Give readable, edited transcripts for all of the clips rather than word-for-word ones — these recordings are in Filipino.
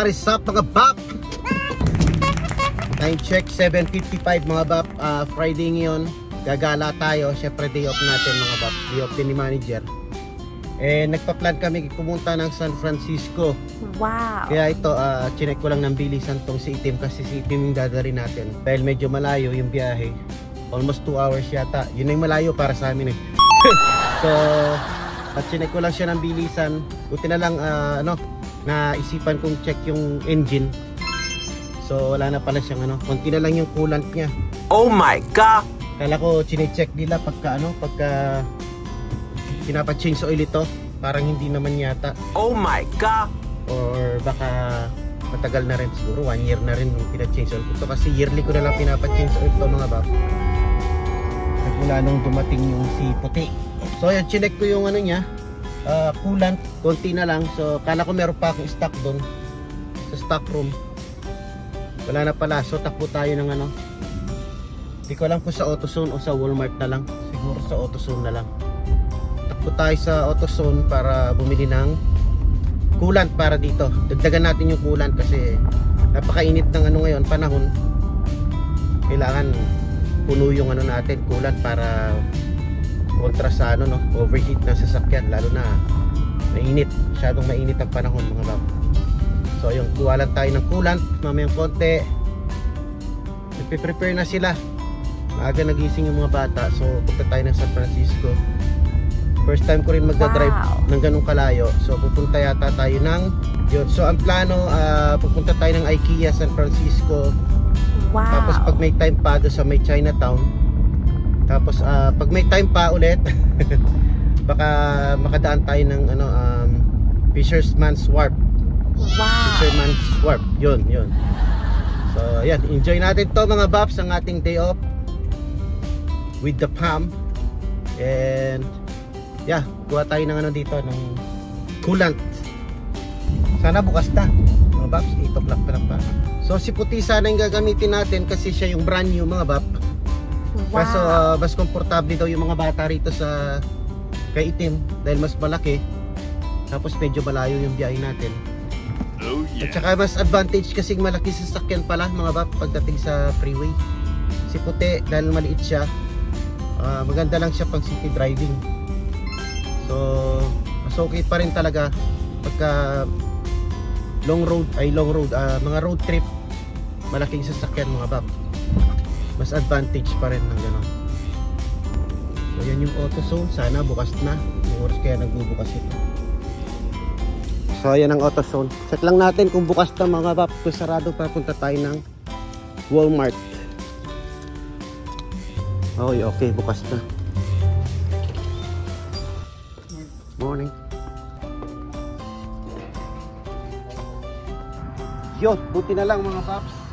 What is up mga bap? Time check 7:55 mga bap. Friday ngayon. Gagala tayo. Syempre day off natin mga bap. Day off din ni manager. Nagpa-plan kami pumunta ng San Francisco. Wow. Kaya ito, chinek ko lang ng bilisan tong si Itim kasi si Itim yung dadali natin. Dahil medyo malayo yung biyahe. Almost 2 hours yata. Yun na yung malayo para sa amin eh. So, at chinek ko lang siya ng bilisan. Buti na lang, naisipan kong check yung engine. So, wala na pala siyang konti na lang yung coolant niya. Oh my God! Kala ko chinecheck nila pagka pinapa-change oil ito, parang hindi naman yata. Oh my God! Or baka matagal na rin, siguro 1 year na rin yung pina-change oil ito kasi yearly ko na lang pinapa-change oil ito mga bap. Nagmula nung dumating yung si puti. So yun, chinek ko yung niya, coolant, konti na lang. So kala ko meron pa akong stock doon sa stock room. Wala na pala, so takbo tayo ng hindi ko alam kung sa AutoZone o sa Walmart na lang. Siguro sa AutoZone na lang. Takbo tayo sa AutoZone para bumili ng coolant para dito. Dagdagan natin yung coolant kasi napakainit ng ngayon, panahon. Kailangan puno yung natin, coolant para kontra sa overheat ng sasakyan, lalo na mainit. Masyadong mainit ang panahon mga bab. So yung kuha lang tayo ng coolant, mamayang konti. Nagpe-prepare na sila. Maaga nagising yung mga bata, so punta tayo ng San Francisco. First time ko rin magdadrive ng ganung kalayo. So pupunta yata tayo ng yun. So ang plano, pupunta tayo ng IKEA San Francisco. Wow. Tapos pag may time pa doon sa may Chinatown. Tapos pag may time pa ulit baka makadaan tayo ng Fisherman's Wharf. Wow. Fisherman's Wharf. Yun. So ayan, enjoy natin to mga baps, ang ating day off with the Pam. And yeah, kuha tayo ng dito ng coolant. Sana bukas na mga baps, 8 o'clock pa lang pa. So si puti sana yung gagamitin natin kasi siya yung brand new mga bap. Wow. Kaso mas komportable daw yung mga bata rito sa kay Itim dahil mas malaki. Tapos medyo malayo yung biyahe natin. Oh yeah. At saka mas advantage kasi malaki sa sasakyan pala mga bap pagdating sa freeway. Si puti dahil maliit siya, maganda lang siya pang city driving. So mas okay pa rin talaga pagka long road, mga road trip, malaking sasakyan mga bap. Mas advantage pa rin ng gano'n. So yan yung AutoZone, sana bukas na. Yung oras kaya nagbubukas ito. So yan ang AutoZone. Check lang natin kung bukas na mga bap. Kung sarado, papunta tayo ng Walmart. Okay, bukas na. Morning. Yun, buti na lang mga paps.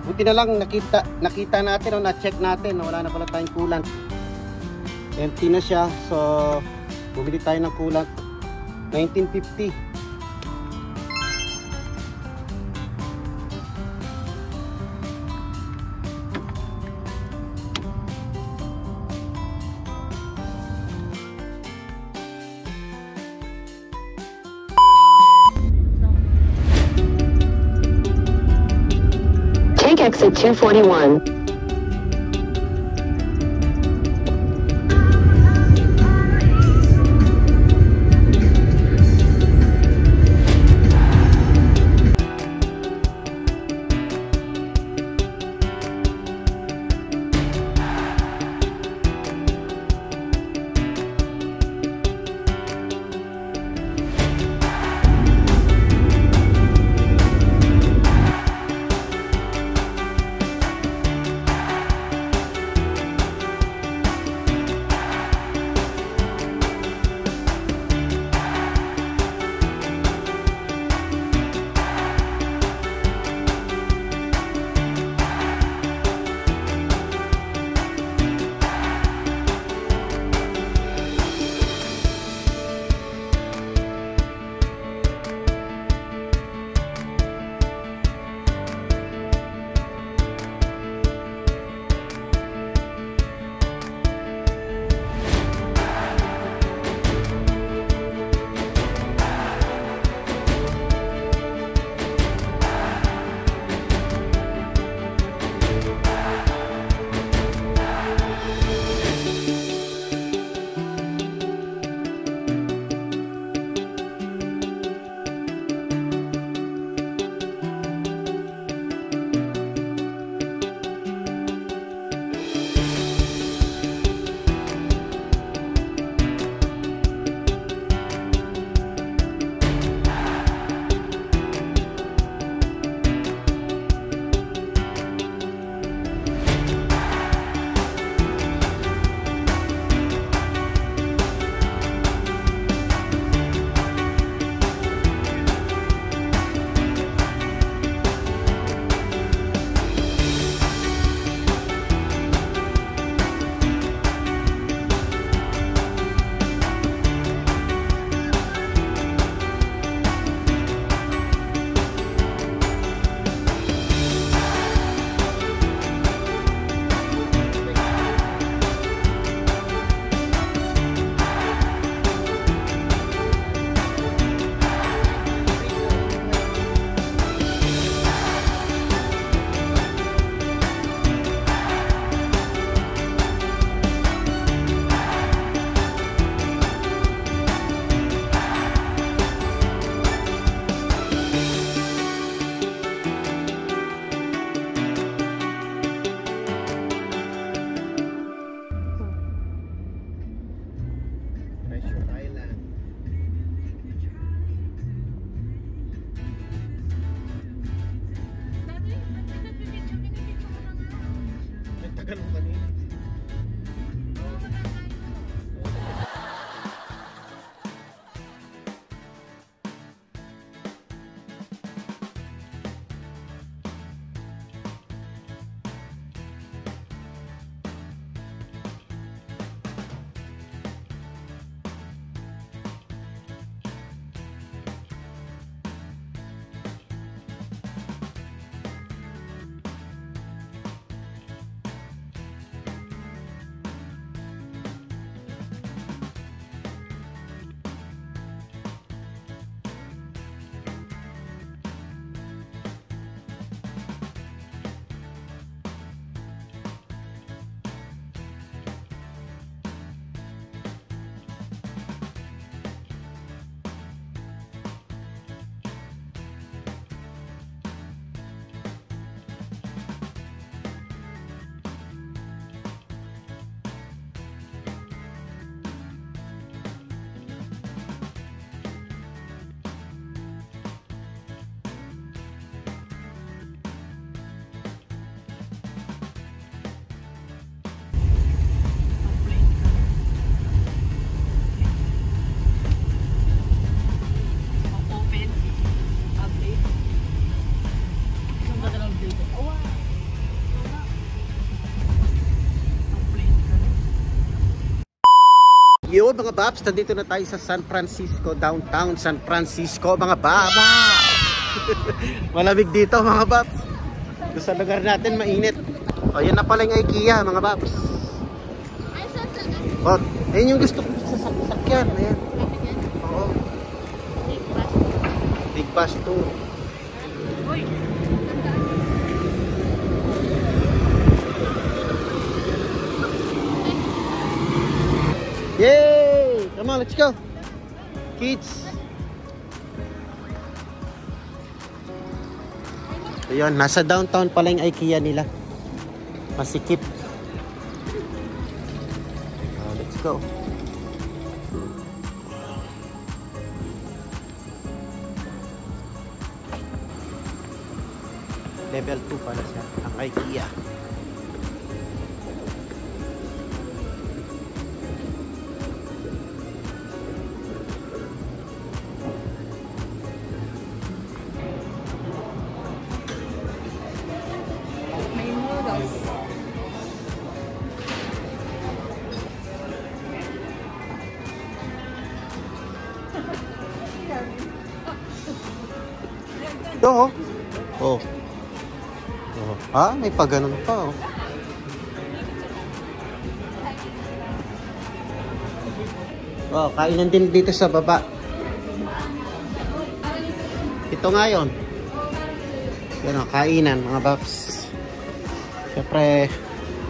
Buti na lang nakita natin o na-check natin na wala na pala tayong coolant. Empty na siya. So bumili tayo ng coolant. 1950. Exit 241. ganun kanina. Yo mga Babs, nandito na tayo sa San Francisco, downtown San Francisco mga Babs. Wow! Malamig dito mga Babs. Sa lugar natin mainit. O yan na pala yung IKEA mga Babs. O, ayun yung gusto ko sa sasakyan. Ayan. Oo. Big Bus Tour. Yay! Come on, let's go. Kids. Ayun, nasa downtown pala yung IKEA nila. Masikip. Let's go. Level 2 pala siya, ang IKEA. May noodles. Ito oh. Oh. Oh. Ah, may pa ganun pa oh. Oh, kainan din dito sa baba. Ito nga yun. Yan o, kainan mga Babs. Siyempre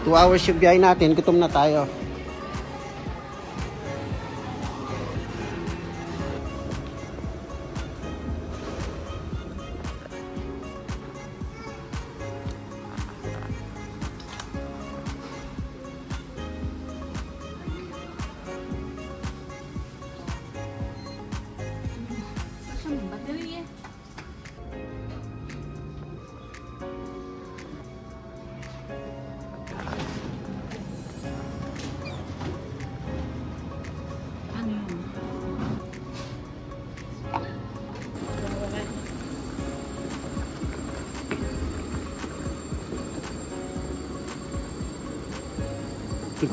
2 hours yung biyahe natin, gutom na tayo.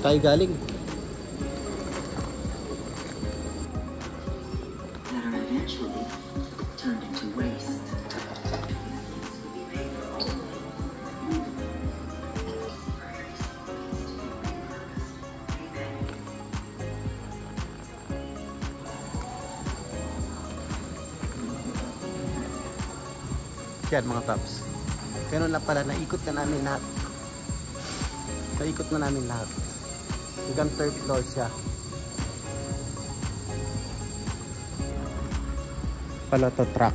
Saan tayo galing? That are eventually turned into waste. Yan mga Paps. Ganun lang pala, naikot na namin lahat. Naikot na namin lahat. Hanggang 3rd floor siya. Pala to truck.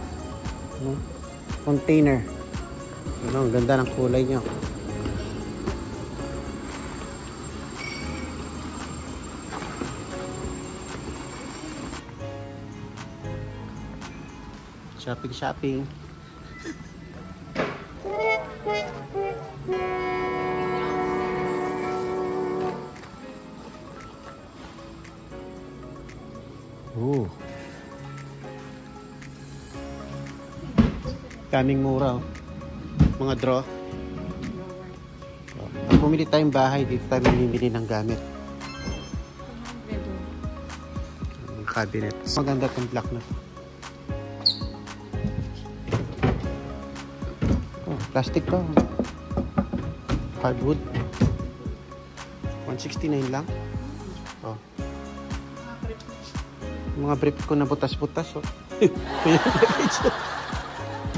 Container. Ano, ang ganda ng kulay niya. Shopping. Oh. Kaming mura, oh. Mga draw. Oh. Pag bumili tayong bahay, dito tayo mamimili ng gamit. Yung cabinet. Maganda itong black na. Oh, plastic to. Hardwood. 169 lang. Oh. Mga brief ko na butas-butas. Oh.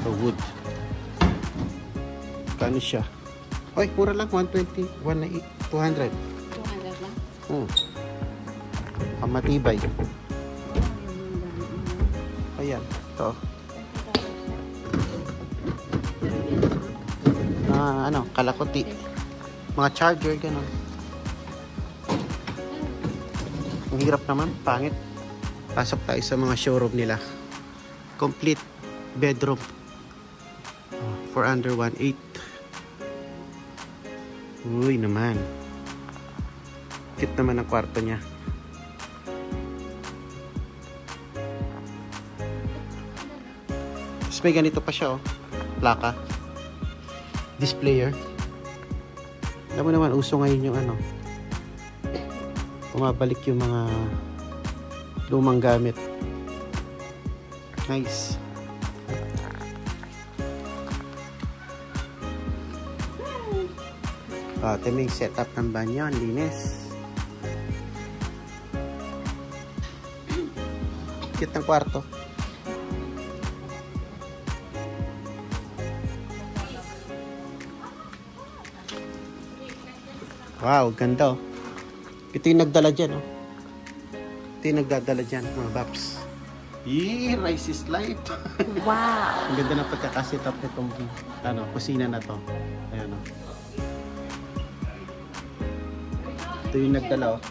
Oh, wood. Kano siya? Oy, mura lang. 120. 200. 200 lang. Ang matibay. Ayan. Ito. Ano, kalakuti. Mga charger, gano'n. Ang hirap naman. Pangit. Pasok tayo sa mga showroom nila. Complete bedroom. For under 1.8. Uy naman. Cute naman ang kwarto niya. Tapos may ganito pa siya, oh. Plaka. Displayer. Alam mo naman, uso ngayon yung ano. Bumabalik yung mga lumang gamit. Nice. Ito may setup ng banyo. Ang linis. Cute ng kwarto. Wow, ganda, oh. Ito yung nagdala dyan, oh. Ito yung nagdadala dyan, mga baps. Yee, rice is life. Wow! Ang ganda ng pagkakasit up nitong ano, kusina na to. Ayan, oh. Ito yung nagdala, oh.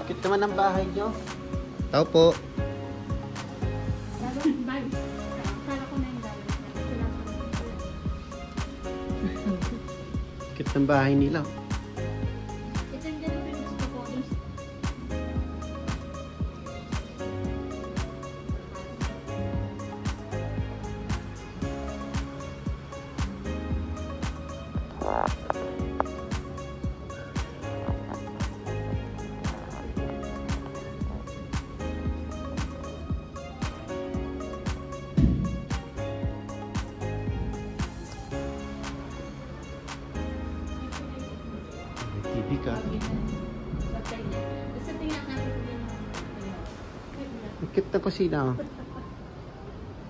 Cute naman ang bahay nyo. Tao po. Cute ng bahay nila. TV ka. Ang cute na kusina, oh.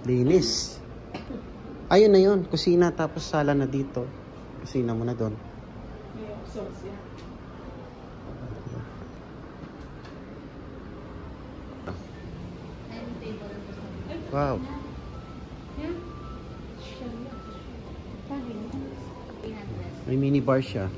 Linis. Ayun na yun. Kusina tapos sala na dito. Kusina mo na doon. Wow. May mini bar siya.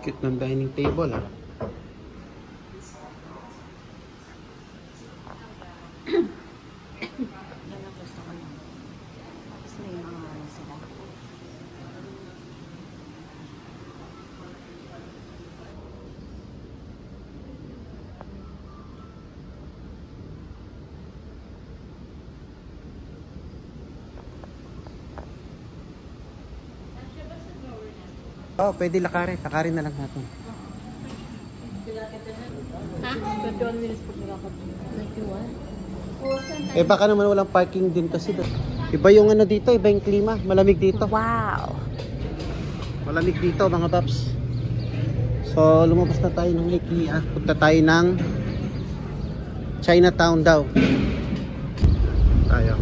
Cute ng dining table, ah. Oh, pwede lakarin. Lakarin na lang natin. Ha? 21 minutes po nilakad. 21? Eh baka naman walang parking din kasi doon. Iba yung ano dito, iba yung klima. Malamig dito. Wow! Malamig dito, mga paps. So, lumabas na tayo ng IKEA. Punta tayo ng Chinatown daw. Tayo.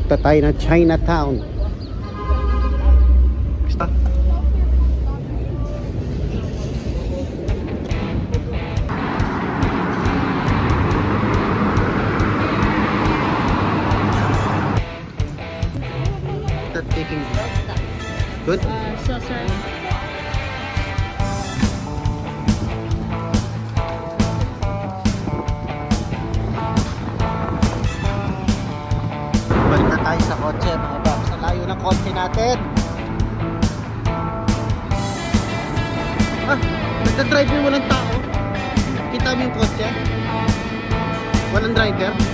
Punta tayo ng Chinatown. Basta. Taking good? So, sir. kotse mga paps. Ang layo ng kotse natin. Ah, nagda-drive yung walang tao. Kita mo yung kotse? Walang driver.